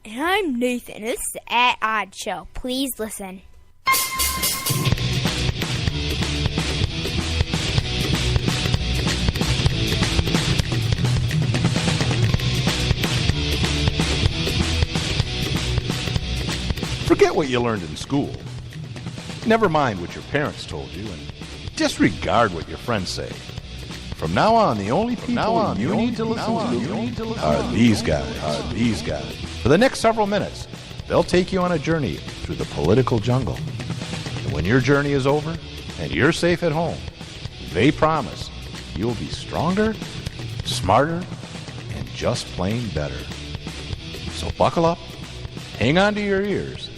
Brian. And I'm Nathan. This is the At Odds Show. Please listen. Forget what you learned in school. Never mind what your parents told you, and disregard what your friends say. From now on, the only people you need to listen to are these guys. For the next several minutes, they'll take you on a journey through the political jungle. And when your journey is over and you're safe at home, they promise you'll be stronger, smarter, and just plain better. So buckle up, hang on to your ears,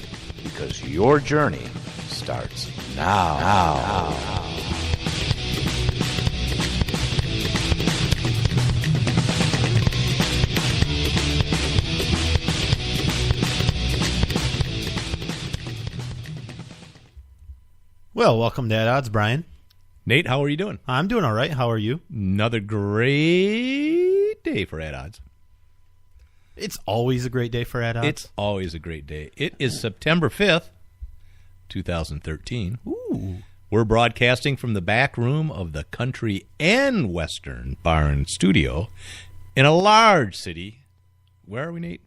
because your journey starts now. Well, welcome to At Odds, Brian. Nate, how are you doing? I'm doing all right. How are you? Another great day for At Odds. It's always a great day for At Odds. It's always a great day. It is September 5th, 2013. Ooh. We're broadcasting from the back room of the Country and Western Barn Studio in a large city. Where are we, Nate?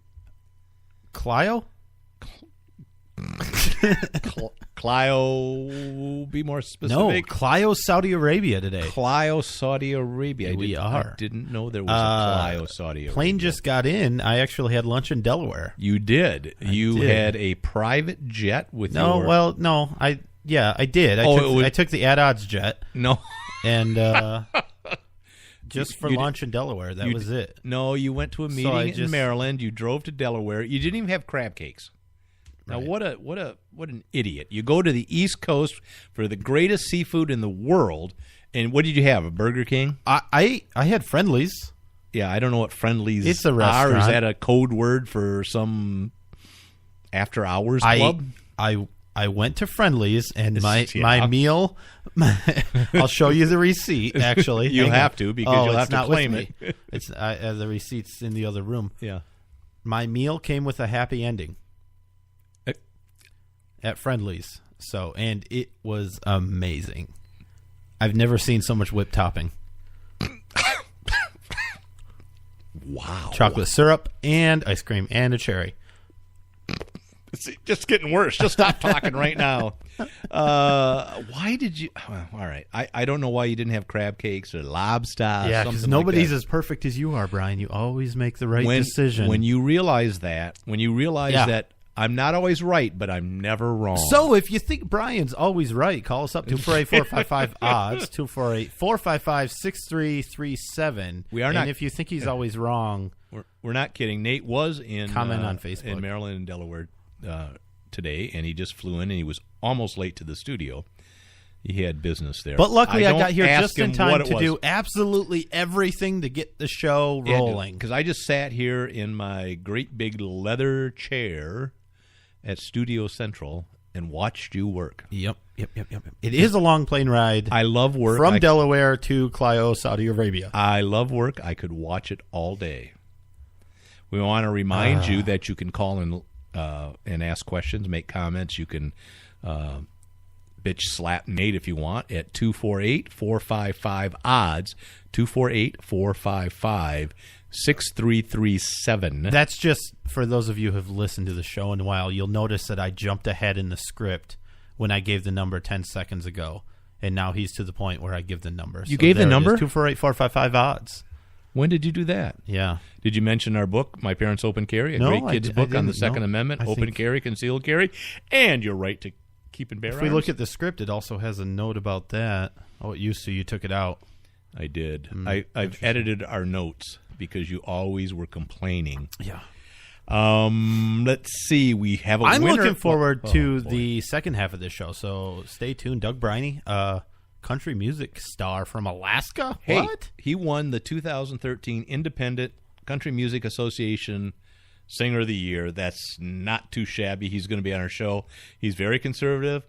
Clio? Clio, be more specific. No, Clio, Saudi Arabia today. Clio, Saudi Arabia. I didn't know there was a Clio, Saudi Arabia. Plane just got in. I actually had lunch in Delaware. You did. You had a private jet with I did. I took the At Odds jet. No. And just for lunch in Delaware. That was it. No, you went to a meeting in Maryland. You drove to Delaware. You didn't even have crab cakes. Now, right. what an idiot. You go to the East Coast for the greatest seafood in the world, and what did you have, a Burger King? I had Friendlies. Yeah, I don't know what Friendlies It's a restaurant. are. Is that a code word for some after-hours club? I went to Friendlies, and my meal, I'll show you the receipt, actually. You'll have to, because you'll have to claim it. It's the receipt's in the other room. Yeah. My meal came with a happy ending. At Friendlies. And it was amazing. I've never seen so much whipped topping. Wow. Chocolate syrup and ice cream and a cherry. It's just getting worse. Just stop talking right now. Why did you... all right. I don't know why you didn't have crab cakes or lobster. Yeah, because nobody's as perfect as you are, Brian. You always make the right decision. When you realize that, that I'm not always right, but I'm never wrong. So if you think Brian's always right, call us up 248-455-ODDS, 248-455-6337. We are not. And if you think he's always wrong, we're not kidding. Nate was in comment on Facebook in Maryland and Delaware today, and he just flew in, and he was almost late to the studio. He had business there. But luckily I got here just in time to do absolutely everything to get the show rolling. Because I just sat here in my great big leather chair at Studio Central and watched you work. Yep. It is a long plane ride. I love work. From Delaware to Clio, Saudi Arabia. I love work. I could watch it all day. We want to remind you that you can call in and ask questions, make comments. You can bitch slap Nate if you want at 248-455-ODDS, 248-455-6337. That's just for those of you who have listened to the show in a while. You'll notice that I jumped ahead in the script when I gave the number 10 seconds ago, and now he's to the point where I give the number. You gave the number? 248-455-ODDS. When did you do that? Yeah. Did you mention our book, My Parents Open Carry, a great kids book on the Second Amendment, open carry, concealed carry, and your right to keep and bear arms? If we look at the script, it also has a note about that. Oh, it used to. You took it out. I did. I've edited our notes because you always were complaining. Yeah. Let's see. We have a winner. I'm looking forward to the second half of this show, so stay tuned. Doug Briney, country music star from Alaska. Hey, what? He won the 2013 Independent Country Music Association Singer of the Year. That's not too shabby. He's going to be on our show. He's very conservative,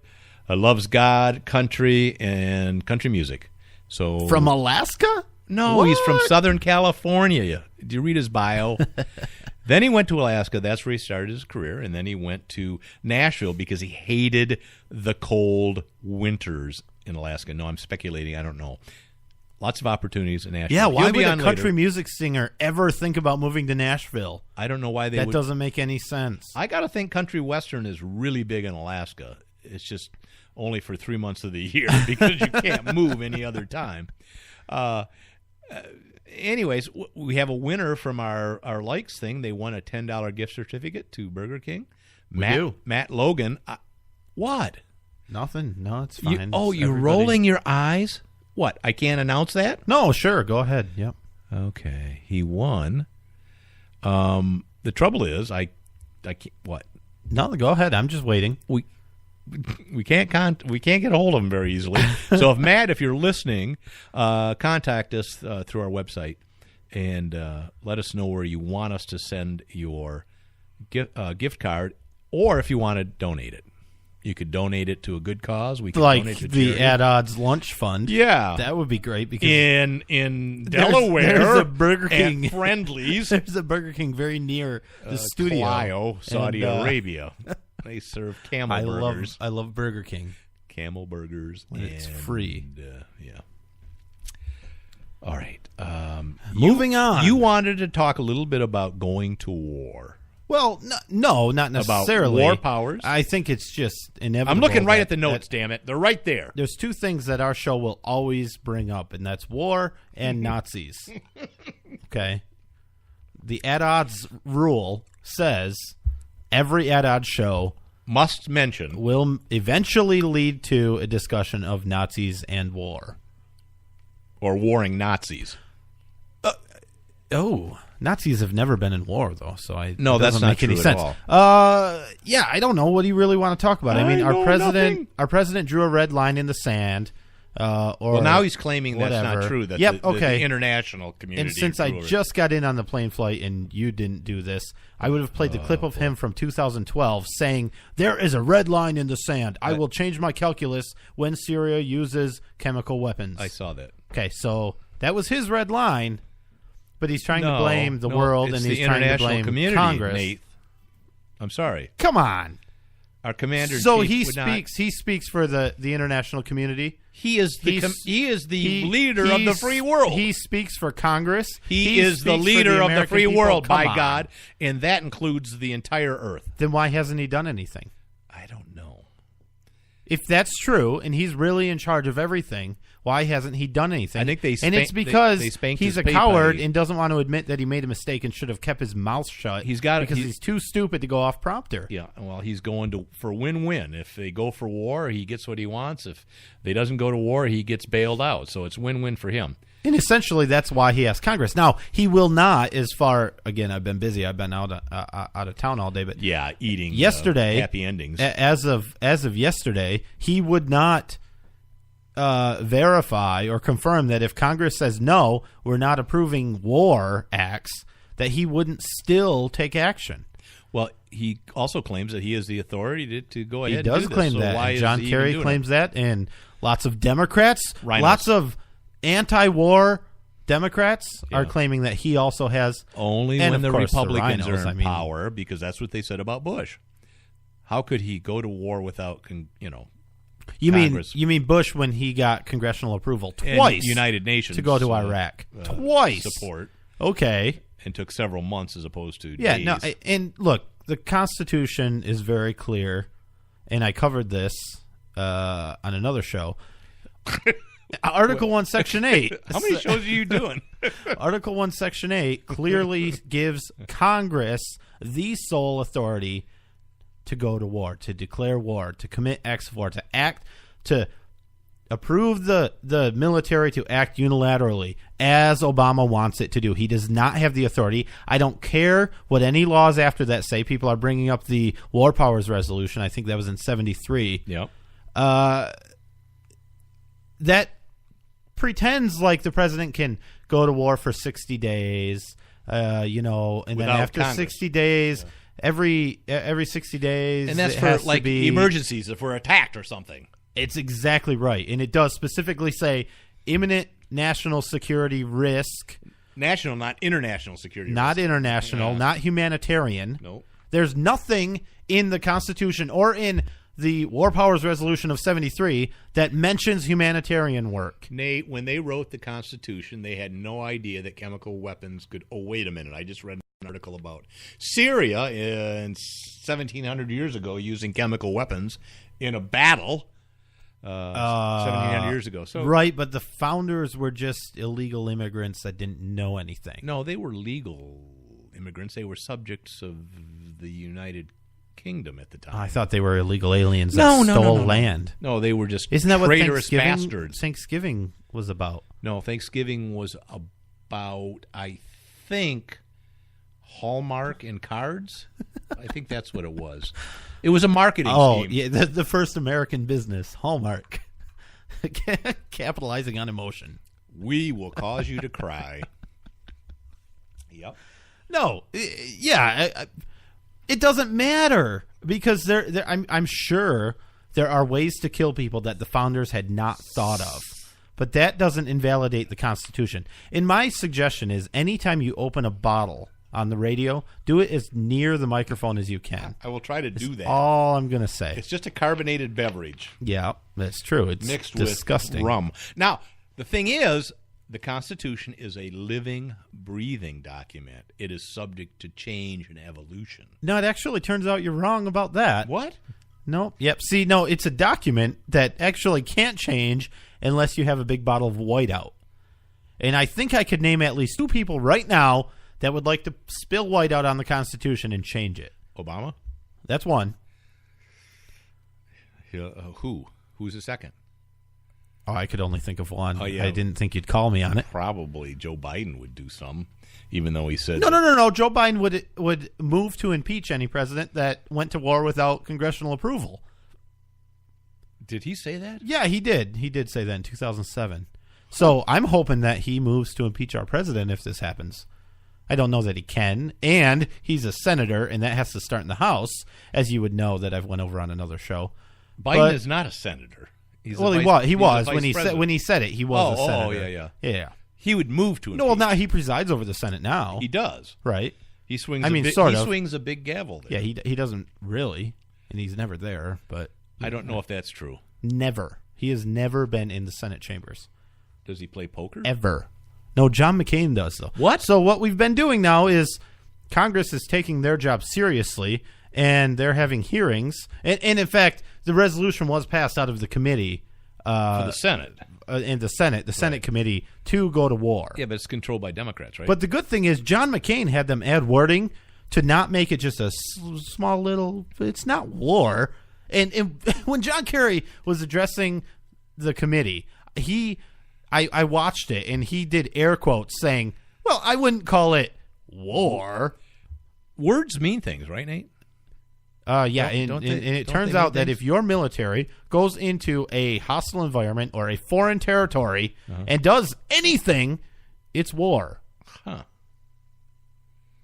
loves God, country, and country music. So from Alaska? No, what? He's from Southern California. Did you read his bio? Then he went to Alaska. That's where he started his career. And then he went to Nashville because he hated the cold winters in Alaska. No, I'm speculating. I don't know. Lots of opportunities in Nashville. Yeah, why He'll be would a on country later. music singer ever think about moving to Nashville? I don't know why they That would. doesn't make any sense. I got to think country western is really big in Alaska. It's just only for 3 months of the year because you can't move any other time. Anyways, we have a winner from our likes thing. They won a $10 gift certificate to Burger King. Matt Logan. What? Nothing. No, it's fine. You're rolling your eyes? What? I can't announce that? No, sure. Go ahead. Yep. Okay. He won. The trouble is, I can't, what? No, go ahead. I'm just waiting. We can't get a hold of him very easily. So if you're listening, contact us through our website and let us know where you want us to send your gift card, or if you want to donate it. You could donate it to a good cause. We could Like donate to the charity. At Odds Lunch Fund. Yeah, That would be great because in Delaware, there's a Burger King. at Friendly's, There's a Burger King very near the studio. Clio, Saudi And, Arabia. They serve camel burgers. I love Burger King. Camel burgers. When it's free. Yeah. All right. Moving on. You wanted to talk a little bit about going to war. Well, no, not necessarily. War powers? I think it's just inevitable. I'm looking right that- at the notes, damn it. They're right there. There's two things that our show will always bring up, and that's war and Nazis. Okay? The At Odds rule says every At Odds show Must mention. will eventually lead to a discussion of Nazis and war. Or warring Nazis. Nazis have never been in war, though, so No, it that's doesn't not make any true at sense. Yeah, I don't know. What do you really want to talk about? I mean, I know nothing. our president drew a red line in the sand. Or Now he's claiming that's whatever. not true. That Yep, the okay. international community. And since I just got in on the plane flight and you didn't do this, I would have played the clip of him from 2012 saying, "There is a red line in the sand. I will change my calculus when Syria uses chemical weapons." I saw that. Okay, so that was his red line, but he's trying to blame the world it's and he's the trying to international blame community, Congress. Nate. I'm sorry. Come on. Our commander. So in he chief would not- speaks. He speaks for the international community. He is the leader of the free world. He speaks for Congress. He is the speaks for leader of the American free people. world, Come by on. God, and that includes the entire earth. Then why hasn't he done anything? I don't know. If that's true, and he's really in charge of everything, why hasn't he done anything? I think they and it's spank- because they spanked he's his a pay coward buddy. and doesn't want to admit that he made a mistake and should have kept his mouth shut. Because he's too stupid to go off prompter. Yeah, well, he's going for win-win. If they go for war, he gets what he wants. If they doesn't go to war, he gets bailed out. So it's win-win for him. And essentially, that's why he asked Congress. Now, he will not, again, I've been busy. I've been out of town all day. But yeah, eating yesterday, happy endings. As of yesterday, he would not verify or confirm that if Congress says no, we're not approving war acts, that he wouldn't still take action. Well, he also claims that he has the authority to go ahead. He does and do claim this. So that. why And is John he even Kerry doing claims it? that, and lots of Democrats, Rhinos. lots of anti-war Democrats are Yeah. claiming that he also has. Only and when of the course, Republicans rhinos, are in power, because that's what they said about Bush. How could he go to war without, You Congress? mean Bush when he got congressional approval And twice United Nations to go to Iraq twice support, Okay. and took several months as opposed to Yeah, days. no, and look, the Constitution is very clear, and I covered this on another show. Article 1, Section 8. How many shows are you doing? Article 1, Section 8 clearly gives Congress the sole authority to go to war, to declare war, to commit acts of war, to act, to approve the military to act unilaterally as Obama wants it to do. He does not have the authority. I don't care what any laws after that say. People are bringing up the War Powers Resolution. I think that was in 73. Yep. That pretends like the president can go to war for 60 days, and Without then after Congress. 60 days, every 60 days, And that's it for has to like be, emergencies, if we're attacked or something. It's exactly right, and it does specifically say imminent national security risk. National, not international security. Not risk. international, not humanitarian. Nope. There's nothing in the Constitution or in the War Powers Resolution of 73 that mentions humanitarian work. Nate, when they wrote the Constitution, they had no idea that chemical weapons could... Oh, wait a minute. I just read an article about Syria in 1,700 years ago using chemical weapons in a battle 1,700 years ago. So, Right, but the founders were just illegal immigrants that didn't know anything. No, they were legal immigrants. They were subjects of the United Kingdom at the time. I thought they were illegal aliens that stole land. No, they were just Isn't that what traitorous bastards. Thanksgiving was about? No, Thanksgiving was about, I think, Hallmark and cards. I think that's what it was. It was a marketing scheme. Oh, yeah, the first American business, Hallmark. Capitalizing on emotion. We will cause you to cry. Yep. No, yeah, it doesn't matter because I'm sure there are ways to kill people that the founders had not thought of, but that doesn't invalidate the Constitution. And my suggestion is anytime you open a bottle on the radio, do it as near the microphone as you can. I will try to do that. All I'm going to say. It's just a carbonated beverage. Yeah, that's true. It's mixed disgusting. with rum. Now, the thing is, the Constitution is a living, breathing document. It is subject to change and evolution. No, it actually turns out you're wrong about that. What? No. Yep. See, no, it's a document that actually can't change unless you have a big bottle of whiteout. And I think I could name at least 2 people right now that would like to spill whiteout on the Constitution and change it. Obama? That's one. Who? Who's the second? Oh, I could only think of one. Oh, yeah. I didn't think you'd call me on it. Probably Joe Biden would do some, even though he said... No. Joe Biden would move to impeach any president that went to war without congressional approval. Did he say that? Yeah, he did. He did say that in 2007. So I'm hoping that he moves to impeach our president if this happens. I don't know that he can, and he's a senator, and that has to start in the House, as you would know that I've went over on another show. Biden is not a senator. He was when he said it. He was a senator. Yeah. He would move to impeach. No, well, now he presides over the Senate now. He does. Right. He swings. Swings a big gavel there. Yeah, he doesn't really, and he's never there. But I don't know if that's true. Never. He has never been in the Senate chambers. Does he play poker? Ever. No, John McCain does, though. What? So what we've been doing now is Congress is taking their job seriously, and they're having hearings. And in fact, the resolution was passed out of the committee. For the Senate. In the Senate committee to go to war. Yeah, but it's controlled by Democrats, right? But the good thing is John McCain had them add wording to not make it just a small little, it's not war. And when John Kerry was addressing the committee, I watched it, and he did air quotes saying, well, I wouldn't call it war. Words mean things, right, Nate? Yeah, and it turns out that if your military goes into a hostile environment or a foreign territory and does anything, it's war. Huh.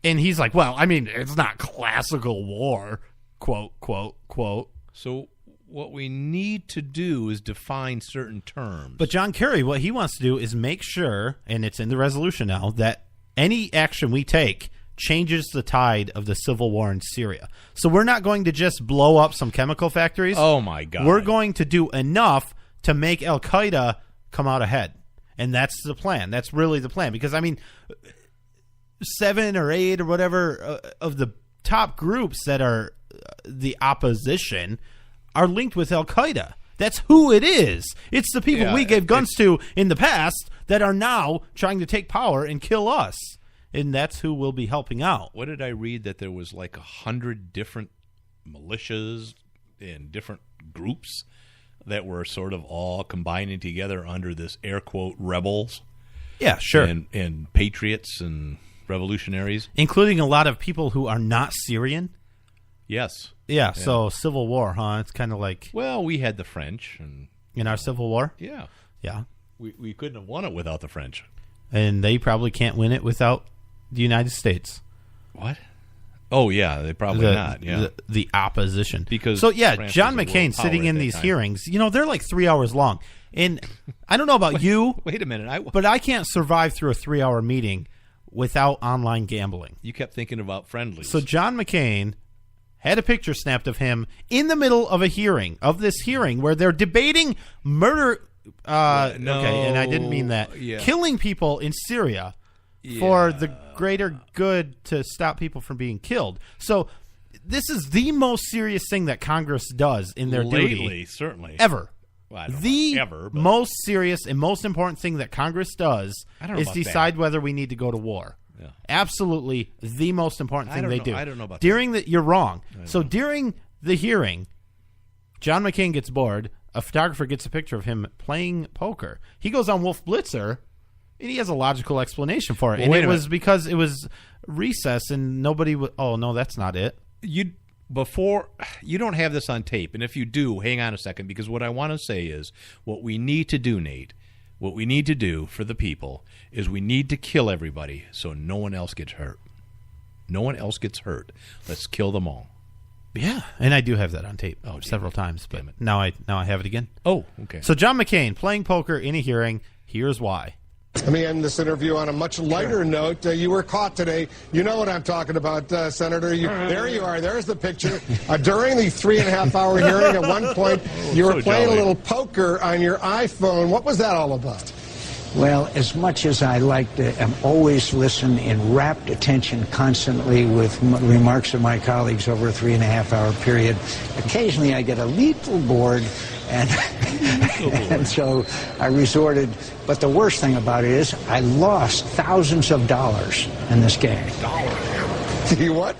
And he's like, well, I mean, it's not classical war, quote, quote, quote. So what we need to do is define certain terms. But John Kerry, what he wants to do is make sure, and it's in the resolution now, that any action we take changes the tide of the civil war in Syria. So we're not going to just blow up some chemical factories. Oh, my God. We're going to do enough to make Al-Qaeda come out ahead. And that's the plan. That's really the plan. Because, I mean, 7 or 8 or whatever of the top groups that are the opposition are linked with Al-Qaeda. That's who it is. It's the people we gave guns to in the past that are now trying to take power and kill us. And that's who we'll be helping out. What did I read? That there was like 100 different militias and different groups that were sort of all combining together under this air quote rebels. Yeah, sure. And patriots and revolutionaries. Including a lot of people who are not Syrian. Yes. Yeah, so Civil War, huh? It's kind of like... Well, we had the French. And in our Civil War? Yeah. Yeah. We couldn't have won it without the French. And they probably can't win it without the United States. What? Oh, yeah, they probably not. Yeah, the opposition. Because so, yeah, France John was a McCain world sitting power in at that these time. hearings, you know, they're like 3 hours long. And I don't know about you. Wait a minute. But I can't survive through a 3-hour meeting without online gambling. You kept thinking about friendlies. So John McCain had a picture snapped of him in the middle of this hearing where they're debating murder. No. Okay, and I didn't mean that. Yeah. Killing people in Syria for the greater good to stop people from being killed. So this is the most serious thing that Congress does in their duty. Certainly. Ever. Well, I don't The know ever, but most serious and most important thing that Congress does I don't know is about decide that. whether we need to go to war. Yeah. Absolutely the most important I thing don't they know- do. I don't know about You're wrong. So during the hearing, John McCain gets bored. A photographer gets a picture of him playing poker. He goes on Wolf Blitzer, and he has a logical explanation for it. Well, And wait it a was minute. because it was recess and nobody would. Oh, no, that's not it. You don't have this on tape, and if you do, hang on a second, because what I want to say is what we need to do, Nate, what we need to do for the people is we need to kill everybody so no one else gets hurt. No one else gets hurt. Let's kill them all. Yeah, and I do have that on tape several it. times, but Damn it. now I have it again. Oh, okay. So John McCain playing poker in a hearing. Here's why. Let me end this interview on a much lighter note. You were caught today. You know what I'm talking about, Senator. There you are. There's the picture. During the 3.5-hour hearing, at one point, you were so playing jolly. a little poker on your iPhone. What was that all about? Well, as much as I like to, I'm always listen in rapt attention constantly with remarks of my colleagues over a 3.5-hour period. Occasionally I get a little bored, and, and so I resorted. But the worst thing about it is I lost thousands of dollars in this game. You what?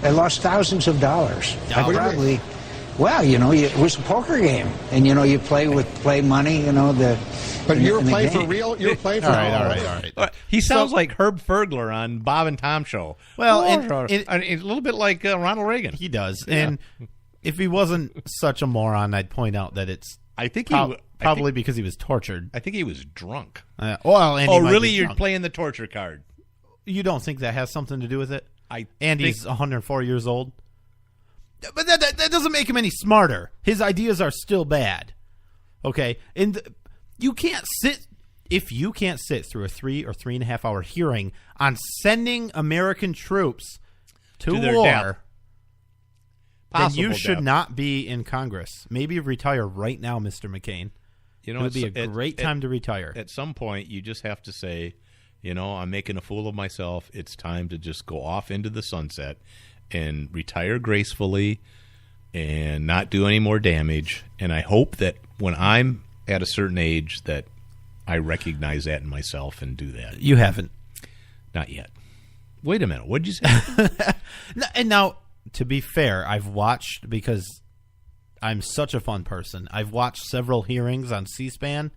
I lost thousands of dollars. I What do you probably, mean? well, it was a poker game, and you play money, But you were in the playing for game. real? You were playing for All real? right. He sounds like Herb Fergler on Bob and Tom Show. Well, a little bit like Ronald Reagan. He does. And if he wasn't such a moron, I'd point out that it's I think he probably because he was tortured. I think he was drunk. And Oh, he might really? be You're drunk. playing the torture card? You don't think that has something to do with it? I And think- he's 104 years old? But that doesn't make him any smarter. His ideas are still bad. Okay? And you can't sit... If you can't sit through a 3 or 3.5 hour hearing on sending American troops to their war, death. then you Possible should death. not be in Congress. Maybe retire right now, Mr. McCain. You know, It would be a it's- great time to retire. At some point, you just have to say, I'm making a fool of myself. It's time to just go off into the sunset and retire gracefully and not do any more damage. And I hope that when I'm at a certain age that I recognize that in myself and do that. You haven't. Not yet. Wait a minute. What'd you say? And now, to be fair, I've watched, because I'm such a fun person, I've watched several hearings on C-SPAN.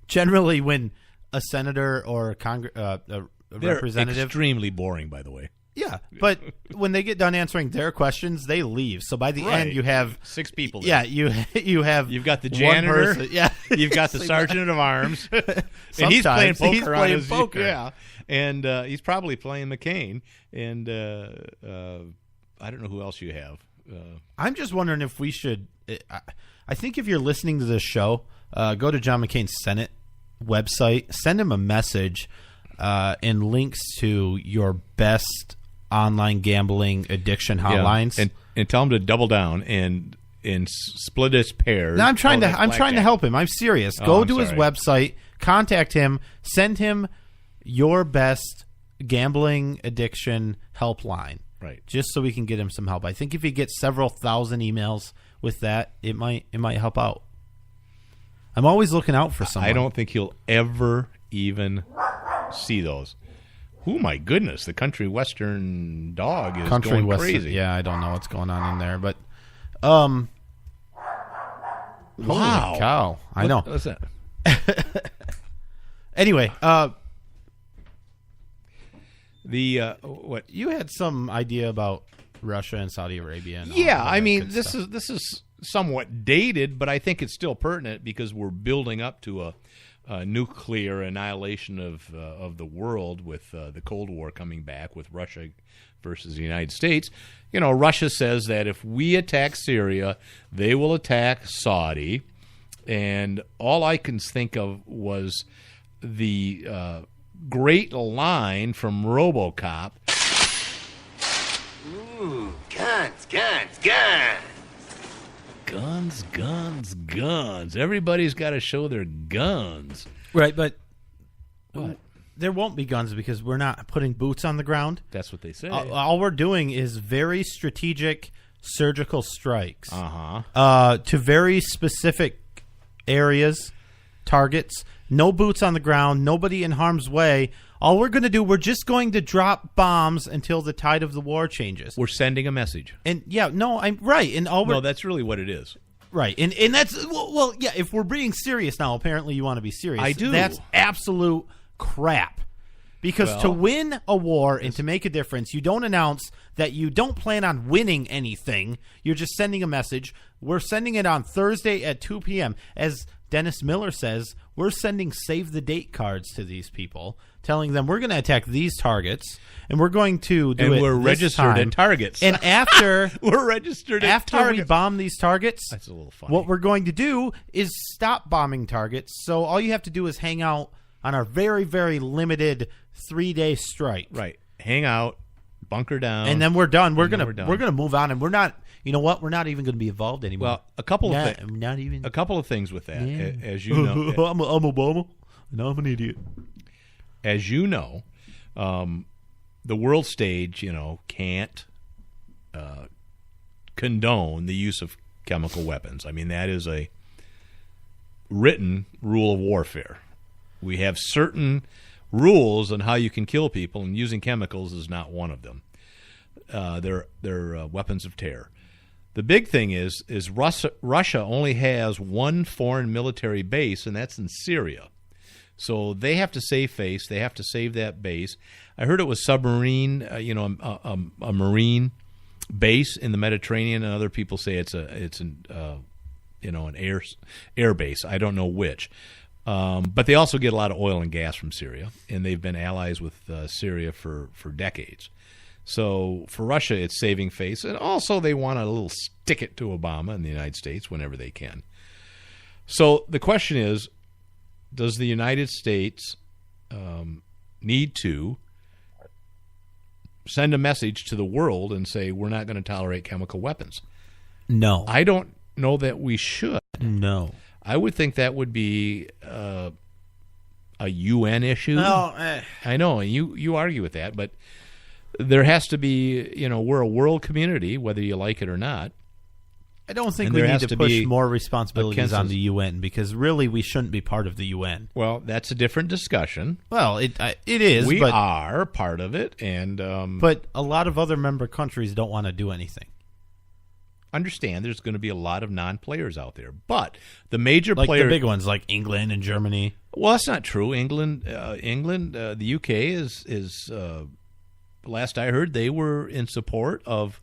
Generally, when a senator or a They're representative... extremely boring, by the way. Yeah, but when they get done answering their questions, they leave. So by the Right. end, you have... 6 people there. Yeah, you have... You've got the one janitor. person- Yeah. You've got the sergeant of arms. And he's playing Sometimes poker. he's on playing his- poker. Yeah. And he's probably playing McCain. And I don't know who else you have. I'm just wondering if we should... I think if you're listening to this show, go to John McCain's Senate website, send him a message and links to your best online gambling addiction hotlines. And tell him to double down and split his pairs. No, I'm trying Oh, to that's blackjack. help him. I'm serious. Oh, Go I'm to his sorry. website, contact him, send him your best gambling addiction helpline. Right. Just so we can get him some help. I think if he gets several thousand emails with that, it might help out. I'm always looking out for someone. I don't think he'll ever even see those. Oh, my goodness. The country western dog is going crazy. Yeah, I don't know what's going on in there, but Wow. holy cow. I know. What's that? Anyway, What? you had some idea about Russia and Saudi Arabia and all Yeah, that I mean, good this stuff. is somewhat dated, but I think it's still pertinent because we're building up to a nuclear annihilation of the world with the Cold War coming back with Russia versus the United States. Russia says that if we attack Syria, they will attack Saudi, and all I can think of was the great line from RoboCop. Guns, guns, guns. Guns, guns, guns. Everybody's got to show their guns. Right, but What? there won't be guns because we're not putting boots on the ground. That's what they say. All we're doing is very strategic surgical strikes Uh-huh. to very specific areas, targets. No boots on the ground, nobody in harm's way. All we're going to do, we're just going to drop bombs until the tide of the war changes. We're sending a message. And yeah, no, I'm right. And all we're No, that's really what it is. right. And that's well, yeah. If we're being serious now, apparently you want to be serious. I do. That's absolute crap. Because to Well- win a war and to make a difference, you don't announce that you don't plan on winning anything. You're just sending a message. We're sending it on Thursday at 2 p.m. As Dennis Miller says, we're sending save-the-date cards to these people, telling them we're going to attack these targets, and we're going to do And it we're this registered time. at targets. And after We're registered at after we targets. bomb these targets, That's a little funny. what we're going to do is stop bombing targets. So all you have to do is hang out on our very, very limited 3-day strike. Right. Hang out, bunker down. And then we're done. We're And then gonna we're done. move on, and we're not. You know what? We're not even going to be involved anymore. Well, a couple of not, things. not even. A couple of things with that. Yeah. As you know, I'm Obama. No, I'm an idiot. as you know, the world stage, can't condone the use of chemical weapons. I mean, that is a written rule of warfare. We have certain rules on how you can kill people, and using chemicals is not one of them. They're weapons of terror. The big thing is Russia only has one foreign military base, and that's in Syria. So they have to save face. They have to save that base. I heard it was submarine, a marine base in the Mediterranean, and other people say it's an air base. I don't know which. But they also get a lot of oil and gas from Syria, and they've been allies with Syria for decades. So for Russia, it's saving face, and also they want to little stick it to Obama in the United States whenever they can. So the question is, does the United States need to send a message to the world and say we're not going to tolerate chemical weapons? No. I don't know that we should. No. I would think that would be a UN issue. No. I know, and you argue with that, but there has to be, we're a world community, whether you like it or not. I don't think And we there need has to to push be more responsibilities a on the UN because really we shouldn't be part of the UN. Well, that's a different discussion. Well, it is. We but, are part of it, and but a lot of other member countries don't want to do anything. understand there's going to be a lot of non-players out there. But the major Like players, the big ones, like England and Germany. well, that's not true. England, the UK is last I heard, they were in support of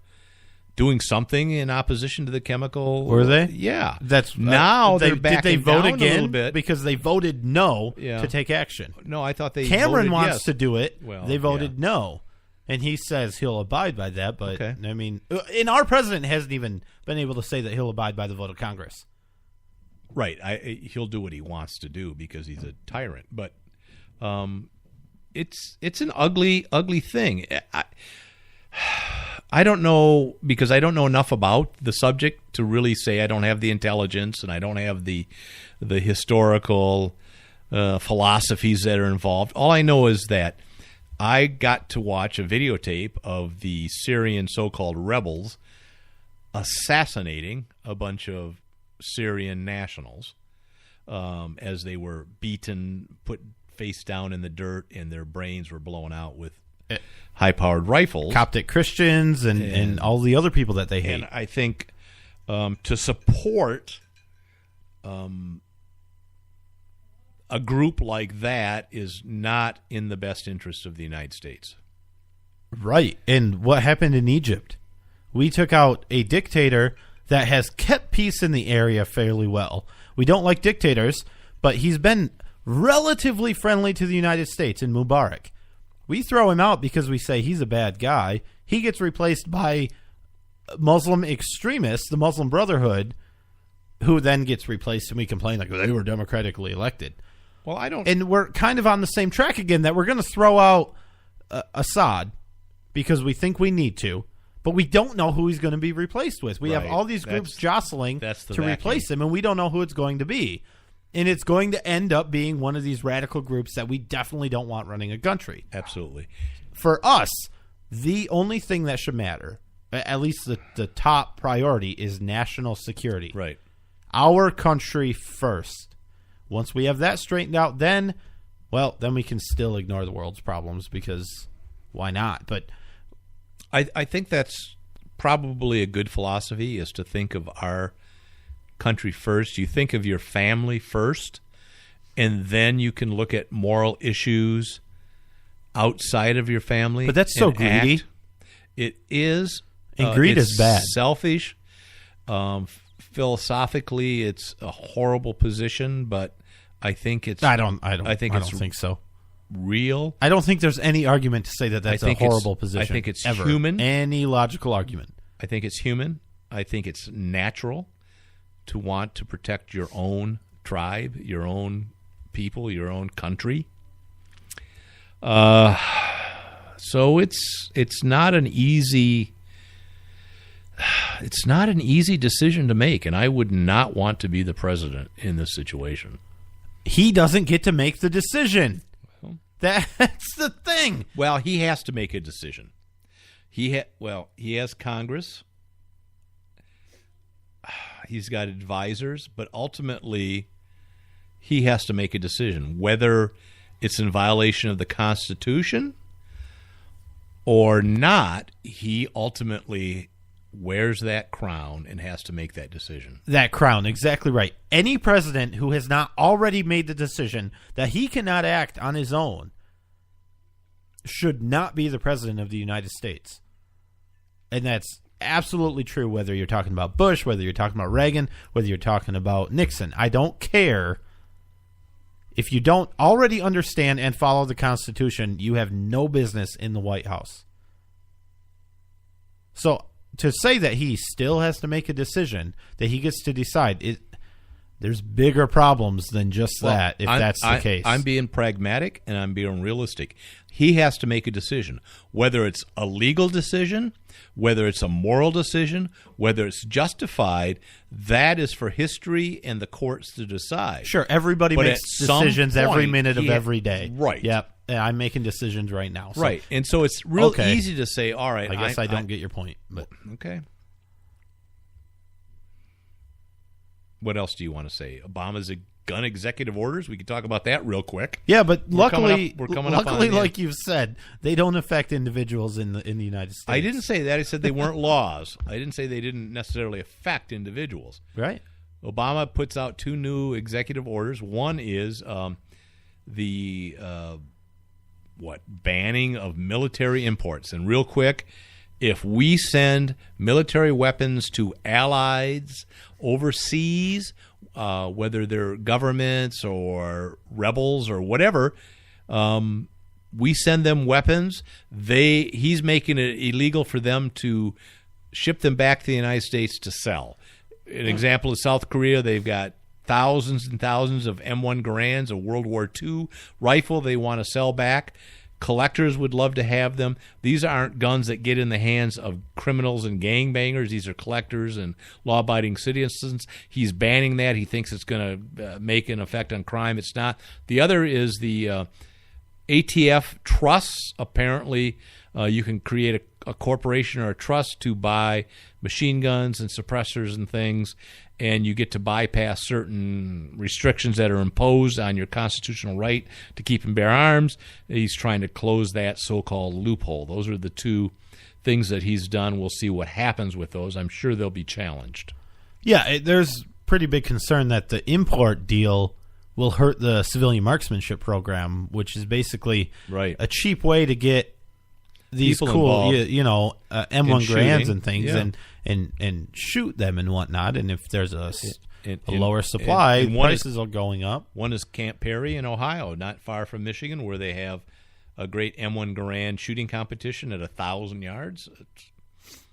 doing something in opposition to the chemical. Were they? Yeah. That's now they're did backing they vote down again a little bit. because they voted no Yeah. to take action. No, I thought they Cameron voted wants yes. to do it. Well, they voted yeah. no, and he says he'll abide by that. But Okay. I mean, and our president hasn't even been able to say that he'll abide by the vote of Congress. Right. He'll do what he wants to do because he's a tyrant. But it's an ugly, ugly thing. I don't know, because I don't know enough about the subject to really say. I don't have the intelligence and I don't have the historical philosophies that are involved. All I know is that I got to watch a videotape of the Syrian so-called rebels assassinating a bunch of Syrian nationals as they were beaten, put face down in the dirt, and their brains were blown out with high-powered rifles. Coptic Christians and all the other people that they hate. And I think to support a group like that is not in the best interest of the United States. Right. And what happened in Egypt? We took out a dictator that has kept peace in the area fairly well. We don't like dictators, but he's been relatively friendly to the United States in Mubarak. We throw him out because we say he's a bad guy. He gets replaced by Muslim extremists, the Muslim Brotherhood, who then gets replaced, and we complain like they were democratically elected. Well, I don't. And we're kind of on the same track again, that we're going to throw out Assad because we think we need to, but we don't know who he's going to be replaced with. We have all these groups jostling to replace him, and we don't know who it's going to be. And it's going to end up being one of these radical groups that we definitely don't want running a country. Absolutely. For us, the only thing that should matter, at least the top priority, is national security. Right. Our country first. Once we have that straightened out, then we can still ignore the world's problems, because why not? But I think that's probably a good philosophy, is to think of our country first. You think of your family first, and then you can look at moral issues outside of your family. But that's so greedy. Act. It is. And greed is bad. Selfish. Philosophically, it's a horrible position, but I think it's. I don't think so. Real. I don't think there's any argument to say that that's a horrible position. I think it's ever. human. Any logical argument. I think it's human. I think it's natural to want to protect your own tribe, your own people, your own country. So it's not an easy. It's not an easy decision to make, and I would not want to be the president in this situation. He doesn't get to make the decision. That's the thing. Well, he has to make a decision. He has Congress. He's got advisors, but ultimately he has to make a decision, whether it's in violation of the Constitution or not. He ultimately wears that crown and has to make that decision. That crown, exactly right. Any president who has not already made the decision that he cannot act on his own should not be the president of the United States. And that's absolutely true whether you're talking about Bush, whether you're talking about Reagan, whether you're talking about Nixon. I don't care. If you don't already understand and follow the Constitution, you have no business in the White House. So to say that he still has to make a decision, that he gets to decide, there's bigger problems than just that, if that's the case. I'm being pragmatic and I'm being realistic. He has to make a decision, whether it's a legal decision, whether it's a moral decision, whether it's justified. That is for history and the courts to decide. Sure, everybody makes decisions every minute of every day. Right. Yep. I'm making decisions right now. So. Right. And so it's real easy to say, all right. I guess I don't get your point. But okay. What else do you want to say? Obama's gun executive orders. We could talk about that real quick. Yeah, but luckily, luckily, like you've said, they don't affect individuals in the United States. I didn't say that. I said they weren't laws. I didn't say they didn't necessarily affect individuals. Right. Obama puts out 2 new executive orders. One is the banning of military imports. And real quick, if we send military weapons to allies overseas, whether they're governments or rebels or whatever, we send them weapons. He's making it illegal for them to ship them back to the United States to sell. An example is South Korea. They've got thousands and thousands of M1 Garands, a World War II rifle they want to sell back. Collectors would love to have them. These aren't guns that get in the hands of criminals and gangbangers. These are collectors and law-abiding citizens. He's banning that. He thinks it's going to make an effect on crime. It's not. The other is the ATF trusts. Apparently, you can create a corporation or a trust to buy machine guns and suppressors and things, and you get to bypass certain restrictions that are imposed on your constitutional right to keep and bear arms. He's trying to close that so-called loophole. Those are the 2 things that he's done. We'll see what happens with those. I'm sure they'll be challenged. Yeah, there's pretty big concern that the import deal will hurt the civilian marksmanship program, which is basically a cheap way to get these people cool, involved M1 Garands and things, and shoot them and whatnot. And if there's a lower supply, and prices are going up. One is Camp Perry in Ohio, not far from Michigan, where they have a great M1 Garand shooting competition at 1,000 yards.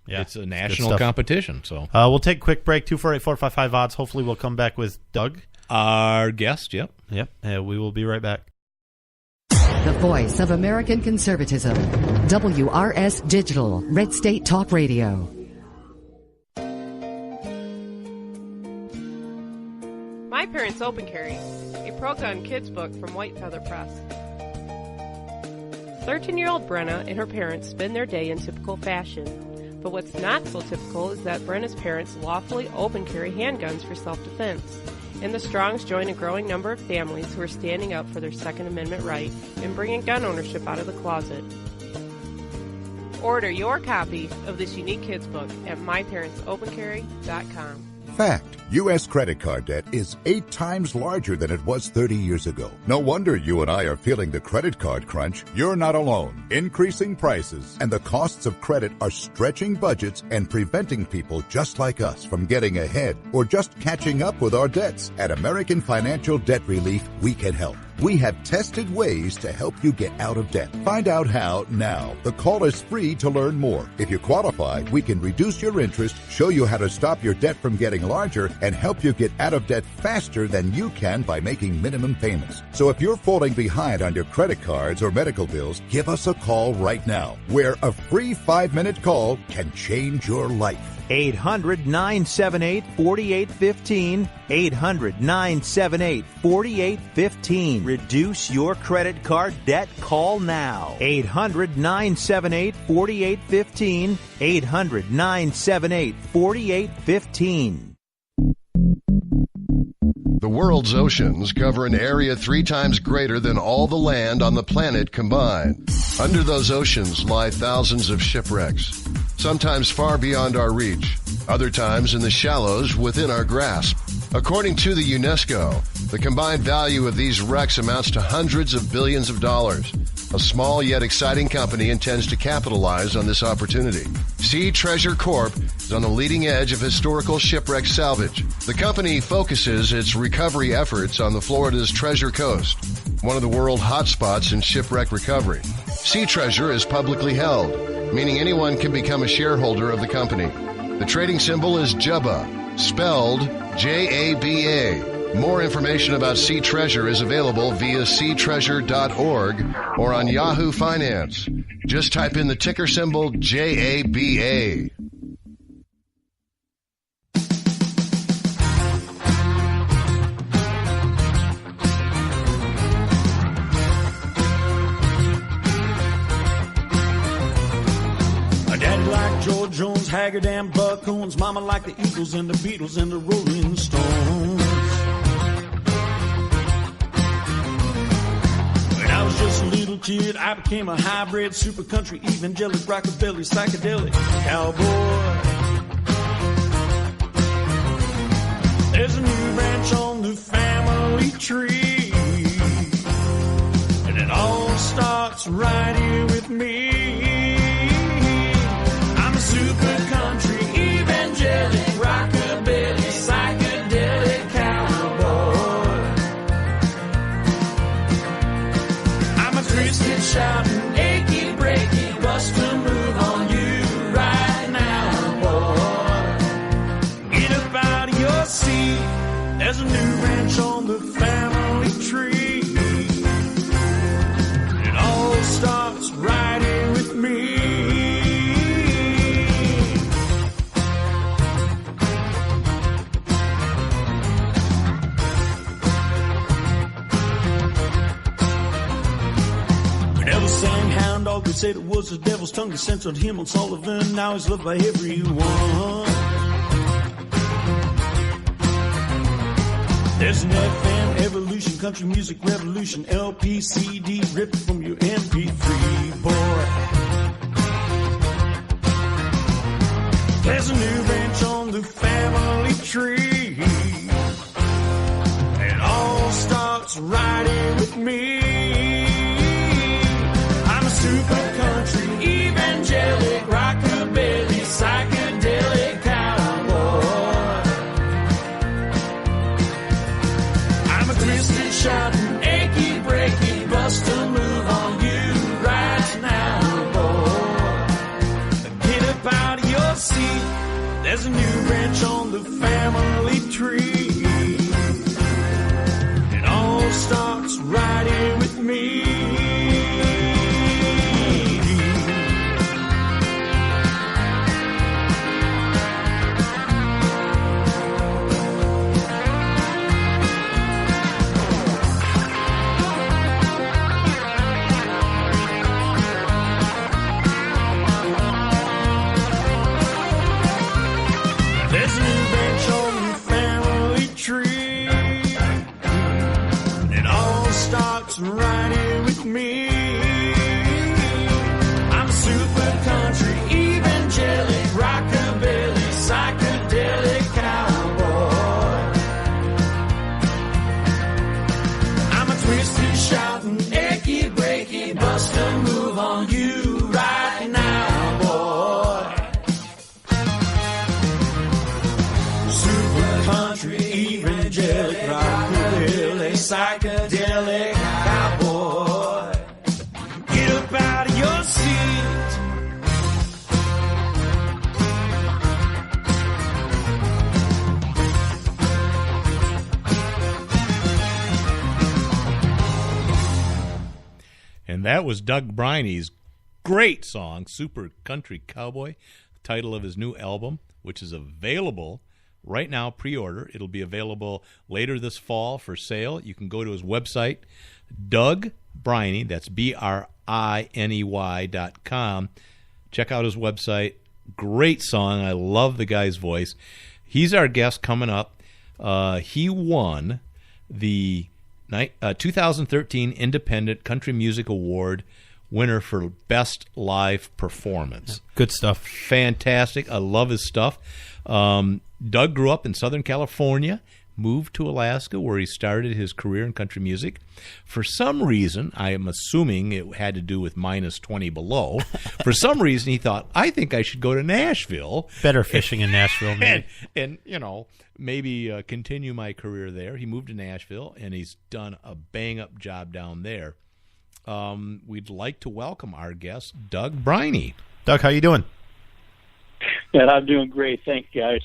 It's a national competition. So we'll take a quick break. 248-455 odds. Hopefully, we'll come back with Doug our guest. Yep. We will be right back. The voice of American conservatism. WRS Digital, Red State Talk Radio. My Parents Open Carry, a pro-gun kids book from White Feather Press. 13-year-old Brenna and her parents spend their day in typical fashion. But what's not so typical is that Brenna's parents lawfully open carry handguns for self-defense. And the Strongs join a growing number of families who are standing up for their Second Amendment right and bringing gun ownership out of the closet. Order your copy of this unique kids book at myparentsopencarry.com. Fact. U.S. credit card debt is 8 times larger than it was 30 years ago. No wonder you and I are feeling the credit card crunch. You're not alone. Increasing prices and the costs of credit are stretching budgets and preventing people just like us from getting ahead or just catching up with our debts. At American Financial Debt Relief, we can help. We have tested ways to help you get out of debt. Find out how now. The call is free to learn more. If you qualify, we can reduce your interest, show you how to stop your debt from getting larger, and help you get out of debt faster than you can by making minimum payments. So if you're falling behind on your credit cards or medical bills, give us a call right now, where a free 5-minute call can change your life. 800-978-4815. 800-978-4815. Reduce your credit card debt. Call now. 800-978-4815. 800-978-4815. The world's oceans cover an area 3 times greater than all the land on the planet combined. Under those oceans lie thousands of shipwrecks, sometimes far beyond our reach, other times in the shallows within our grasp. According to the UNESCO, the combined value of these wrecks amounts to hundreds of billions of dollars. A small yet exciting company intends to capitalize on this opportunity. Sea Treasure Corp is on the leading edge of historical shipwreck salvage. The company focuses its recovery efforts on the Florida's Treasure Coast, one of the world hotspots in shipwreck recovery. Sea Treasure is publicly held, meaning anyone can become a shareholder of the company. The trading symbol is JABA, spelled J-A-B-A. More information about Sea Treasure is available via seatreasure.org or on Yahoo Finance. Just type in the ticker symbol JABA. Daddy like George Jones, Haggard and Buck Owens. Mama like the Eagles and the Beatles and the Rolling Stones. When I was just a little kid, I became a hybrid, super country, evangelic, rockabilly, psychedelic cowboy. There's a new branch on the family tree, and it all starts right here with me. Super country, evangelic, rockabilly, psychedelic cowboy. I'm a twisted, shouting, achy, breaky, bust a move on you right now, boy. Get up out of your seat. There's a new ranch on the family tree. It all starts right here with me. Sang hound dog, they said it was the devil's tongue. They censored him on Sullivan. Now he's loved by everyone. There's an FM evolution, country music revolution, LP, CD ripped from your MP3, boy. There's a new branch on the family tree. It all starts right here with me. Super country, evangelic, rockabilly, psychedelic cowboy. I'm a twisted, shouting, achy, breaky, bust a move on you right now, boy. Get up out of your seat. There's a new branch on the family tree. starts right here with me. There's a new branch on the family tree. It all starts right here with me. I'm super country, evangelic, rockabilly, psychedelic cowboy. I'm a twisted, shouting, achy, breaky, bust a move on you right now, boy. Super country, evangelic, rockabilly, psychedelic cowboy. Get up out of your seat. And that was Doug Briney's great song, Super Country Cowboy, title of his new album, which is available right now, pre-order. It'll be available later this fall for sale. You can go to his website, Doug Briney, that's BRINEY.com. Check out his website. Great song. I love the guy's voice. He's our guest coming up. He won the 2013 Independent Country Music Award winner for Best Live Performance. Good stuff. Fantastic. I love his stuff. Doug grew up in Southern California, moved to Alaska, where he started his career in country music. For some reason, I am assuming it had to do with minus 20 below, for some reason he thought, I think I should go to Nashville. Better fishing in Nashville, maybe. And you know, maybe continue my career there. He moved to Nashville, and he's done a bang-up job down there. We'd like to welcome our guest, Doug Briney. Doug, how you doing? Yeah, I'm doing great. Thank you, guys.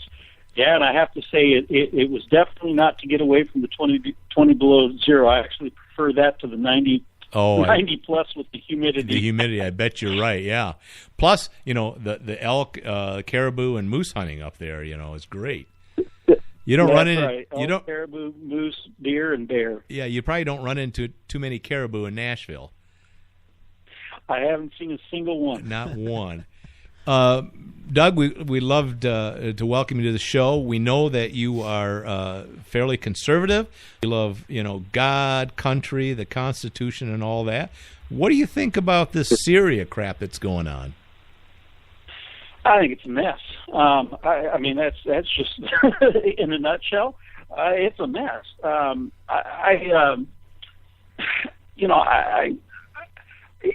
Yeah, and I have to say it was definitely not to get away from the 20 below zero. I actually prefer that to the 90 plus with the humidity. The humidity, I bet you're right, yeah. Plus, you know, the elk, caribou, and moose hunting up there, you know, is great. You don't run into right. Elk, caribou, moose, deer, and bear. Yeah, you probably don't run into too many caribou in Nashville. I haven't seen a single one. Not one. Doug, we loved to welcome you to the show. We know that you are fairly conservative. You love, you know, God, country, the Constitution, and all that. What do you think about this Syria crap that's going on? I think it's a mess. I mean, that's just in a nutshell. It's a mess.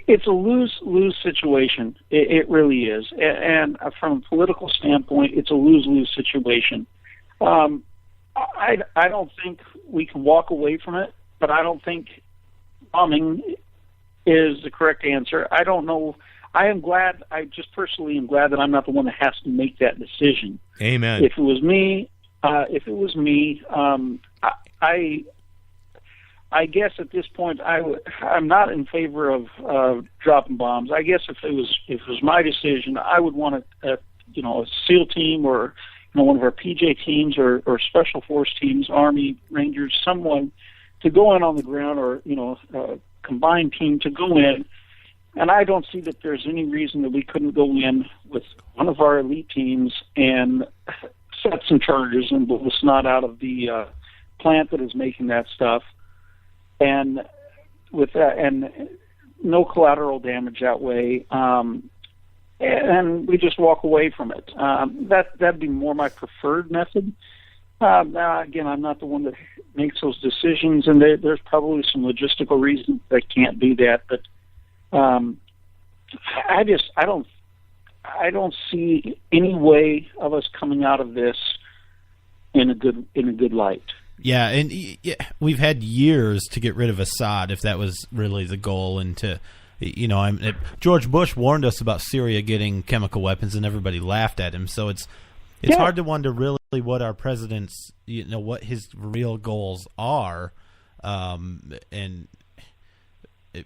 It's a lose situation. It really is. And from a political standpoint, it's a lose situation. I don't think we can walk away from it, but I don't think bombing is the correct answer. I don't know. I just personally am glad that I'm not the one that has to make that decision. Amen. If it was me, I guess at this point I'm not in favor of dropping bombs. I guess if it was my decision, I would want a SEAL team or one of our PJ teams or Special Force teams, Army, Rangers, someone to go in on the ground, or a combined team to go in. And I don't see that there's any reason that we couldn't go in with one of our elite teams and set some charges and blow the snot out of the plant that is making that stuff. And with that, and no collateral damage that way, and we just walk away from it. That'd be more my preferred method. Now, again, I'm not the one that makes those decisions, and there's probably some logistical reasons that can't do that. But I don't see any way of us coming out of this in a good light. Yeah, and we've had years to get rid of Assad, if that was really the goal, and to, George Bush warned us about Syria getting chemical weapons, and everybody laughed at him. So it's hard to wonder really what our president's, what his real goals are. And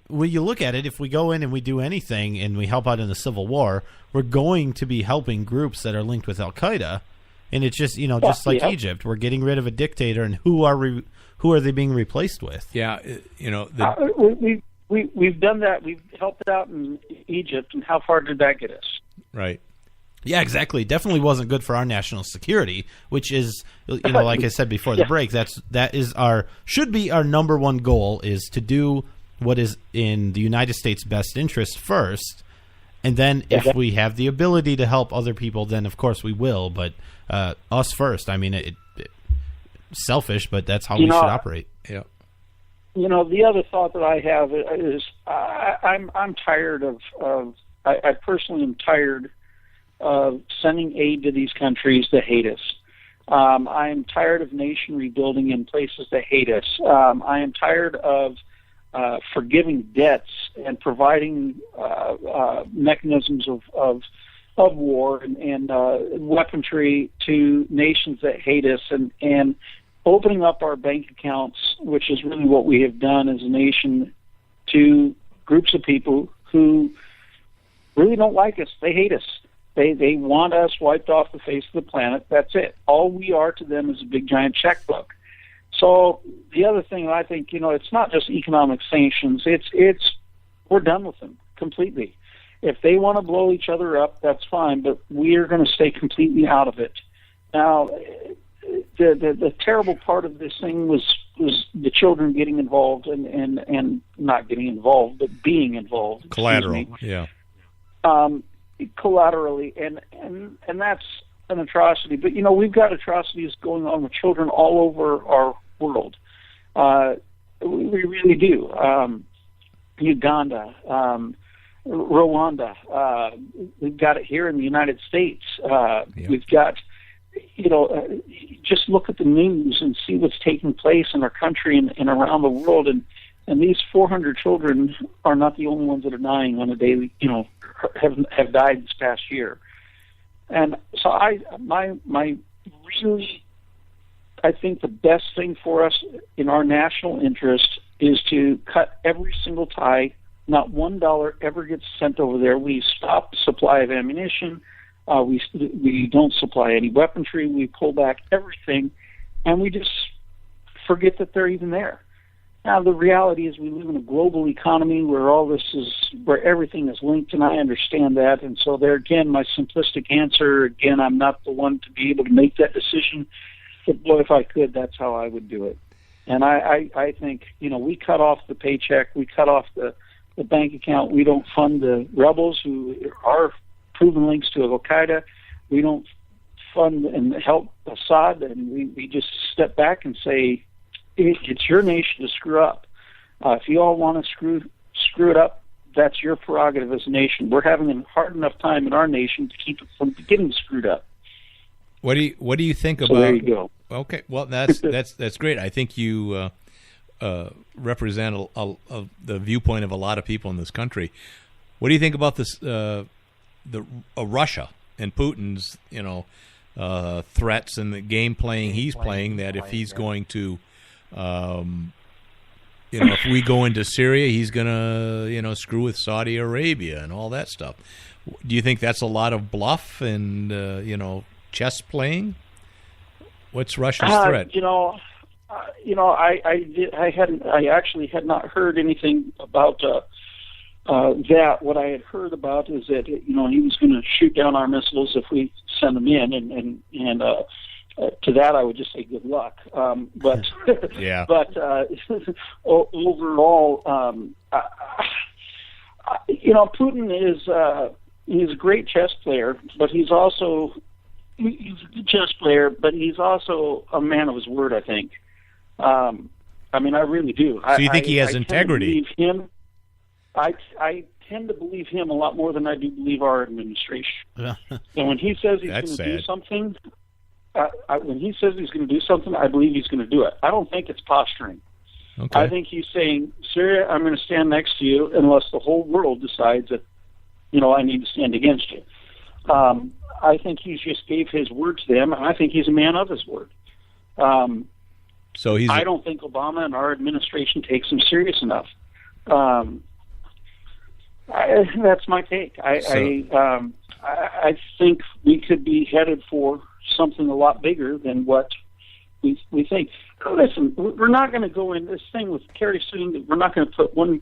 when you look at it, if we go in and we do anything and we help out in the civil war, we're going to be helping groups that are linked with Al-Qaeda. And it's just, just like Egypt, we're getting rid of a dictator, and who are they being replaced with? Yeah, we've done that. We've helped out in Egypt, and how far did that get us? Right. Yeah, exactly. Definitely wasn't good for our national security, which is, like I said before the break, should be our number one goal, is to do what is in the United States' best interest first, and then if we have the ability to help other people, then of course we will. But us first. I mean, it selfish, but that's how we should operate. Yeah. The other thought that I have is I'm tired of I personally am tired of sending aid to these countries that hate us. I am tired of nation rebuilding in places that hate us. I am tired of forgiving debts and providing mechanisms of war and weaponry to nations that hate us, and opening up our bank accounts, which is really what we have done as a nation, to groups of people who really don't like us. They hate us. They want us wiped off the face of the planet. That's it. All we are to them is a big giant checkbook. So the other thing I think, it's not just economic sanctions. It's we're done with them completely. If they want to blow each other up, that's fine, but we are going to stay completely out of it. Now, the terrible part of this thing was the children getting involved and not getting involved, but being involved. Collateral, yeah. Collaterally, and that's an atrocity. But we've got atrocities going on with children all over our world. We really do. Uganda, Rwanda. We've got it here in the United States. We've got, just look at the news and see what's taking place in our country and around the world. And these 400 children are not the only ones that are dying on a daily, have died this past year. And so I think the best thing for us in our national interest is to cut every single tie. Not $1 ever gets sent over there. We stop the supply of ammunition. We don't supply any weaponry. We pull back everything, and we just forget that they're even there. Now, the reality is we live in a global economy where where everything is linked, and I understand that. And so there, again, my simplistic answer, again, I'm not the one to be able to make that decision. But boy, if I could, that's how I would do it. And I think, we cut off the paycheck, we cut off the bank account, we don't fund the rebels who are proven links to Al-Qaeda, we don't fund and help Assad, and we just step back and say, it's your nation to screw up. If you all want to screw it up, that's your prerogative as a nation. We're having a hard enough time in our nation to keep it from getting screwed up. What do you think about? There you go. Okay, well that's great. I think you represent the viewpoint of a lot of people in this country. What do you think about this? Russia and Putin's threats and the game playing he's playing. That if he's going to if we go into Syria, he's going to screw with Saudi Arabia and all that stuff. Do you think that's a lot of bluff and chess playing? What's Russia's threat? I actually had not heard anything about that. What I had heard about is that he was going to shoot down our missiles if we send them in, and to that I would just say good luck. But yeah. But overall, Putin is he's a great chess player, but he's a good chess player, but he's also a man of his word, I think. I really do. So you think he has integrity? I tend to believe him a lot more than I do believe our administration. And when he says he's going to do something, when he says he's going to do something, I believe he's going to do it. I don't think it's posturing. Okay. I think he's saying, Syria, I'm going to stand next to you unless the whole world decides that, I need to stand against you. I think he just gave his word to them, and I think he's a man of his word. So I don't think Obama and our administration takes him serious enough. That's my take. I think we could be headed for something a lot bigger than what we think. Listen, we're not going to go in this thing with Kerry saying that we're not going to put one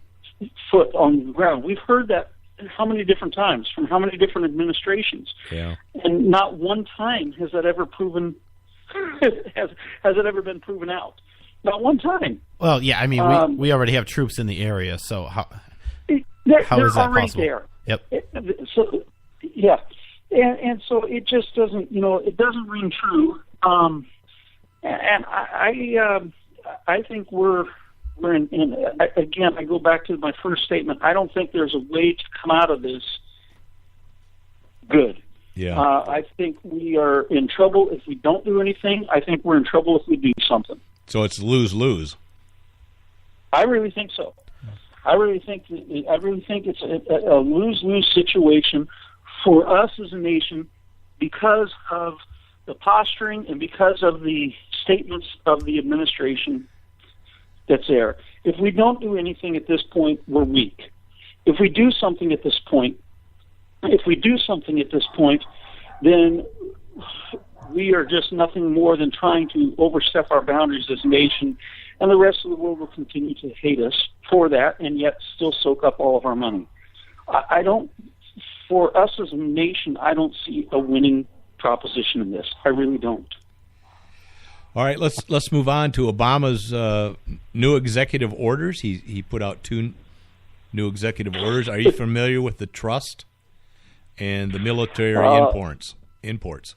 foot on the ground. We've heard that how many different times from how many different administrations, and not one time has that ever proven. has it ever been proven out? Not one time. Well, yeah, I mean, we already have troops in the area, so how is that possible? There. Yep. So, yeah, and so it just doesn't, it doesn't ring true. And I think we're in. Again, I go back to my first statement. I don't think there's a way to come out of this good. Yeah. I think we are in trouble if we don't do anything. I think we're in trouble if we do something. So it's lose-lose. I really think so. I really think it's a lose-lose situation for us as a nation because of the posturing and because of the statements of the administration that's there. If we don't do anything at this point, we're weak. If we do something at this point, then we are just nothing more than trying to overstep our boundaries as a nation, and the rest of the world will continue to hate us for that and yet still soak up all of our money. For us as a nation, I don't see a winning proposition in this. I really don't. All right, let's move on to Obama's new executive orders. He put out 2 new executive orders. Are you familiar with the trust and the military imports?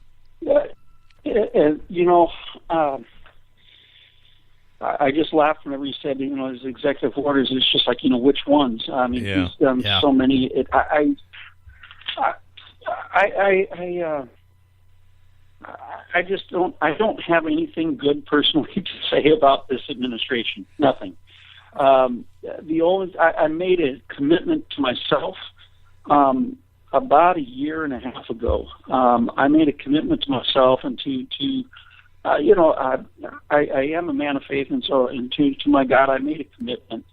I just laughed whenever he said, his executive orders. It's just like, which ones? I mean, he's done so many. I just don't. I don't have anything good personally to say about this administration. Nothing. I made a commitment to myself about a year and a half ago. I made a commitment to myself and I am a man of faith, and so to my God, I made a commitment.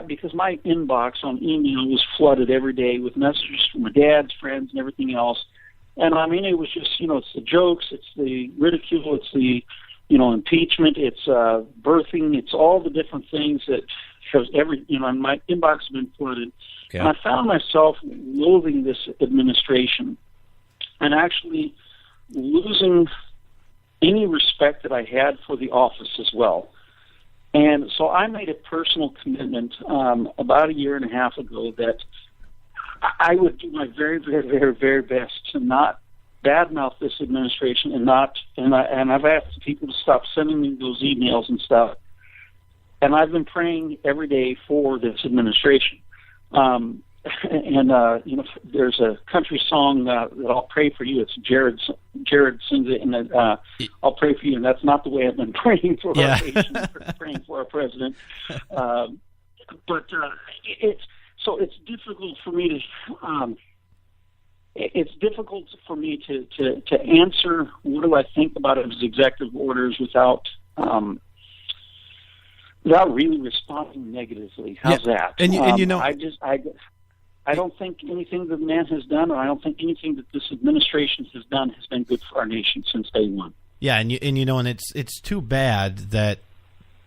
Because my inbox on email was flooded every day with messages from my dad's friends and everything else. And I mean, it was just, it's the jokes, it's the ridicule, it's the, impeachment, it's birthing, it's all the different things that shows my inbox has been flooded. Yeah. And I found myself loathing this administration and actually losing any respect that I had for the office as well. And so I made a personal commitment about a year and a half ago that I would do my very, very, very, very best to not badmouth this administration and I've asked people to stop sending me those emails and stuff. And I've been praying every day for this administration. There's a country song that I'll pray for you. It's Jared sings it, and I'll pray for you. And that's not the way I've been praying for our nation, praying for our president. But it's difficult for me to answer what do I think about his executive orders without really responding negatively. How's that? I don't think anything the man has done, or I don't think anything that this administration has done has been good for our nation since day one. Yeah, and it's too bad that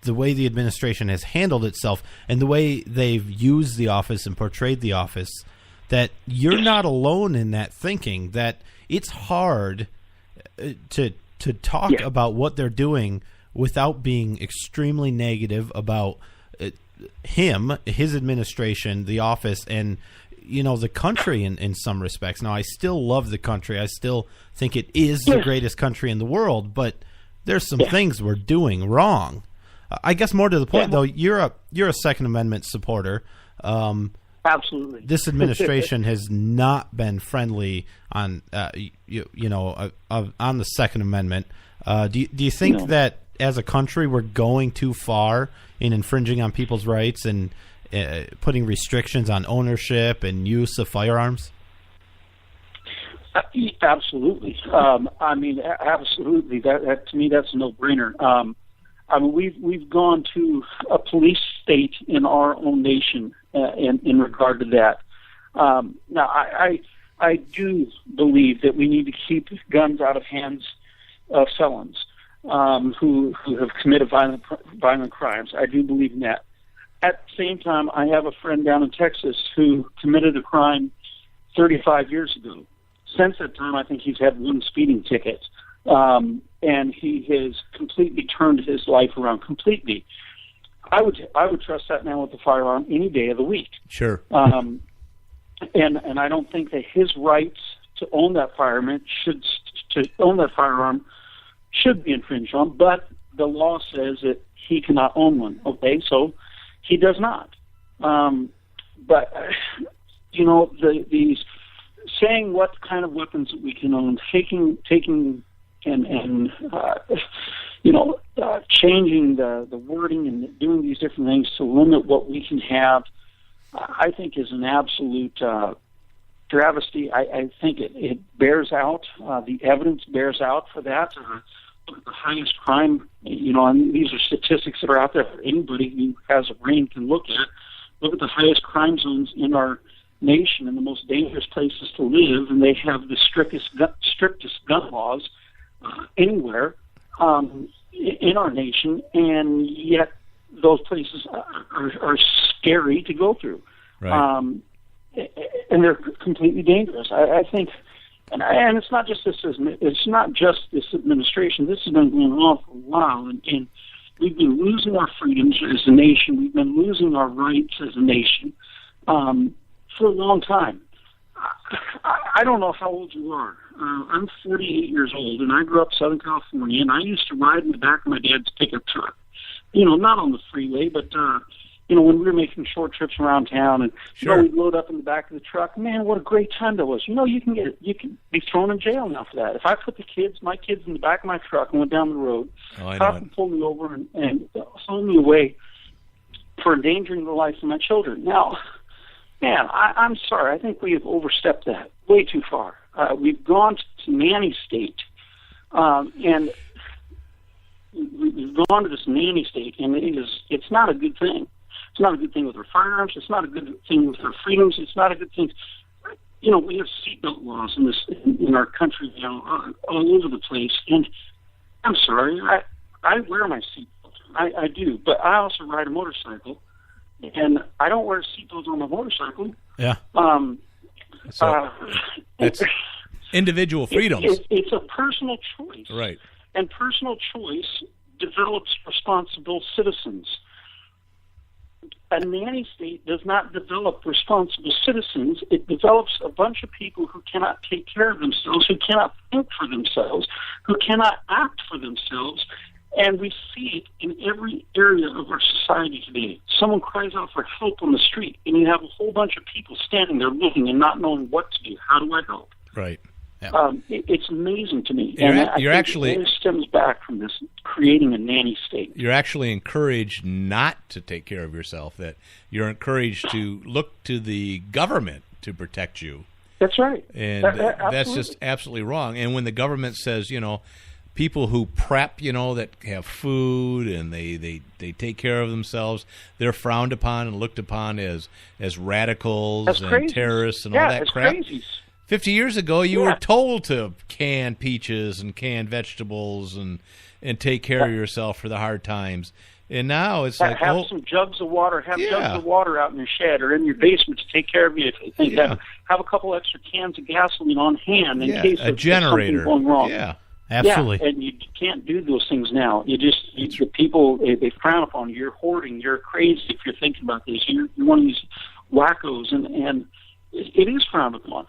the way the administration has handled itself and the way they've used the office and portrayed the office, that you're not alone in that thinking, that it's hard to talk about what they're doing without being extremely negative about him, his administration, the office, and the country in some respects. Now, I still love the country. I still think it is the greatest country in the world, but there's some things we're doing wrong. I guess more to the point, though, you're a Second Amendment supporter. Absolutely. This administration has not been friendly on on the Second Amendment. Do you think that as a country we're going too far in infringing on people's rights and putting restrictions on ownership and use of firearms? Absolutely. Absolutely. That to me, that's a no-brainer. I mean, we've gone to a police state in our own nation in regard to that. Now, I do believe that we need to keep guns out of hands of felons who have committed violent crimes. I do believe in that. At the same time, I have a friend down in Texas who committed a crime 35 years ago. Since that time, I think he's had one speeding ticket, and he has completely turned his life around completely. I would trust that man with a firearm any day of the week. Sure. And I don't think that his rights to own that firearm should be infringed on. But the law says that he cannot own one. Okay, so he does not. But you know, these saying what kind of weapons we can own, taking and changing the wording and doing these different things to limit what we can have, I think is an absolute travesty. I think it bears out. The evidence bears out for that. Look at the highest crime, and these are statistics that are out there for anybody who has a brain can look at. Look at the highest crime zones in our nation and the most dangerous places to live, and they have the strictest gun laws anywhere in our nation, and yet those places are scary to go through. Right. And they're completely dangerous. I think, and it's not just this administration. This has been going on for a while, and we've been losing our freedoms as a nation. We've been losing our rights as a nation for a long time. I don't know how old you are. I'm 48 years old, and I grew up in Southern California, and I used to ride in the back of my dad's pickup truck. Not on the freeway, but when we were making short trips around town, and sure. We'd load up in the back of the truck. Man, what a great time that was! You can be thrown in jail now for that. If I put my kids in the back of my truck and went down the road, cop would pull me over and haul me away for endangering the life of my children. Now, man, I'm sorry. I think we have overstepped that way too far. We've gone to nanny state, and we've gone to this nanny state, and it's not a good thing. It's not a good thing with our firearms. It's not a good thing with our freedoms. It's not a good thing. We have seatbelt laws in our country now all over the place. And I'm sorry, I wear my seatbelt. I do, but I also ride a motorcycle, and I don't wear a seatbelt on my motorcycle. Yeah. That's individual freedoms. It's a personal choice. Right. And personal choice develops responsible citizens. A nanny state does not develop responsible citizens. It develops a bunch of people who cannot take care of themselves, who cannot think for themselves, who cannot act for themselves. And we see it in every area of our society today. Someone cries out for help on the street, and you have a whole bunch of people standing there looking and not knowing what to do. How do I help? Right. Yeah. It's amazing to me. You're actually, it stems back from this creating a nanny state. You're actually encouraged not to take care of yourself. That you're encouraged to look to the government to protect you. That's right. And that's just absolutely wrong. And when the government says, people who prep, that have food and they take care of themselves, they're frowned upon and looked upon as radicals and terrorists and all that crap. Crazy. 50 years ago, you were told to can peaches and can vegetables and take care of yourself for the hard times. And now it's like, have some jugs of water. Have jugs of water out in your shed or in your basement to take care of you. Have a couple extra cans of gasoline on hand in case a generator. Something going wrong. Yeah, absolutely. Yeah, and you can't do those things now. The people they frown upon you. You're hoarding. You're crazy if you're thinking about this. You're one of these wackos, and it is frowned upon.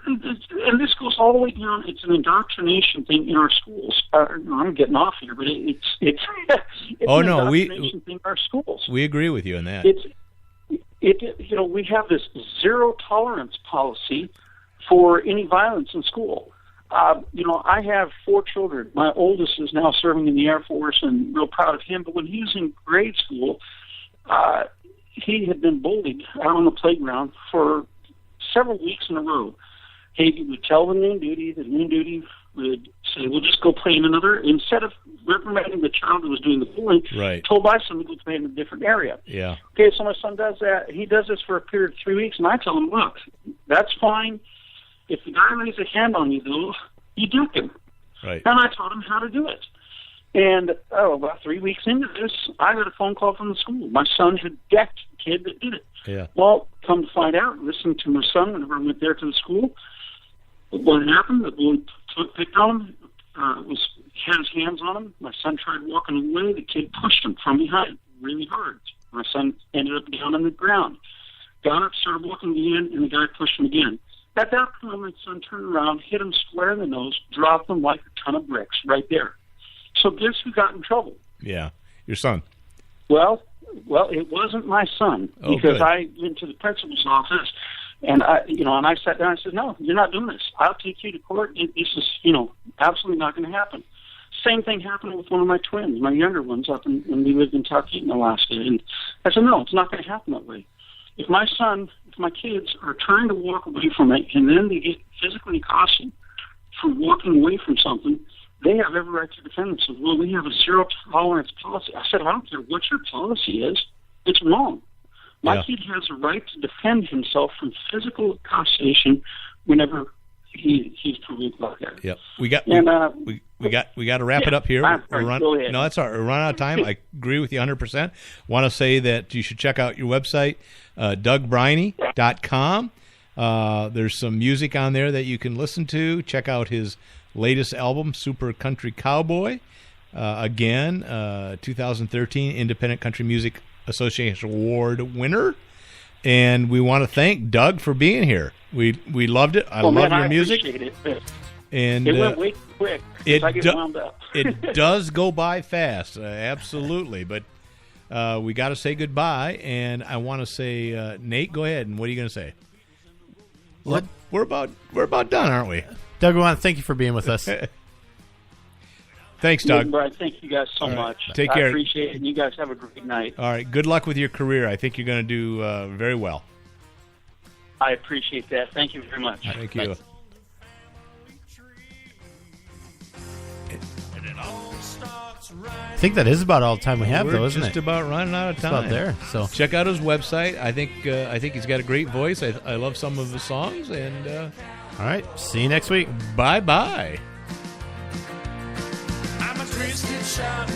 And this goes all the way down. It's an indoctrination thing in our schools. I'm getting off here, but it's an indoctrination thing in our schools. We agree with you on that. We have this zero tolerance policy for any violence in school. I have 4 children. My oldest is now serving in the Air Force, and real proud of him. But when he was in grade school, he had been bullied out on the playground for several weeks in a row. He would tell the noon duty would say, well, just go play in another, instead of reprimanding the child who was doing the bullying, Right. told my son to go play in a different area. Yeah. Okay, so my son does that. He does this for a period of 3 weeks, and I tell him, look, that's fine. If the guy lays a hand on you, though, you duck him. Right. And I taught him how to do it. And, about 3 weeks into this, I got a phone call from the school. My son had decked the kid that did it. Yeah. Well, come to find out, listening to my son whenever I went there to the school, what happened, the boy picked on him, had his hands on him. My son tried walking away. The kid pushed him from behind really hard. My son ended up down on the ground. Got up, started walking again, and the guy pushed him again. At that point, my son turned around, hit him square in the nose, dropped him like a ton of bricks right there. So guess who got in trouble? Yeah. Your son. Well, it wasn't my son, because I went to the principal's office, and I sat down and I said, no, you're not doing this. I'll take you to court. This is, absolutely not going to happen. Same thing happened with one of my twins, my younger ones, up when we lived in Tuckheaton, Alaska. And I said, no, it's not going to happen that way. If my kids are trying to walk away from it, and then they get physically accosted for walking away from something, they have every right to defend themselves. Well, we have a zero tolerance policy. I said, I don't care what your policy is. It's wrong. My kid has a right to defend himself from physical accostation whenever he's provoked like that. Yep. We got to wrap it up here. Go ahead. No, that's all right. We're running out of time. I agree with you 100%. Want to say that you should check out your website, DougBriney.com. There's some music on there that you can listen to. Check out his latest album, Super Country Cowboy. Again, 2013 Independent Country Music Association Award winner. And we want to thank Doug for being here. We loved it. I love your music. I appreciate it. And it went way quick. I get wound up. It does go by fast, absolutely. But we got to say goodbye. And I want to say, Nate, go ahead. And what are you going to say? We're about done, aren't we? Doug, we want to thank you for being with us. Thanks, Doug. Brian, thank you guys so much. Take care. I appreciate it, and you guys have a great night. All right. Good luck with your career. I think you're going to do very well. I appreciate that. Thank you very much. Thank you. Bye. I think that is about all the time we have, though, isn't it? We're just about running out of time. It's about there. So check out his website. I think he's got a great voice. I love some of his songs. And all right. See you next week. Bye-bye. I'm a twisted shot.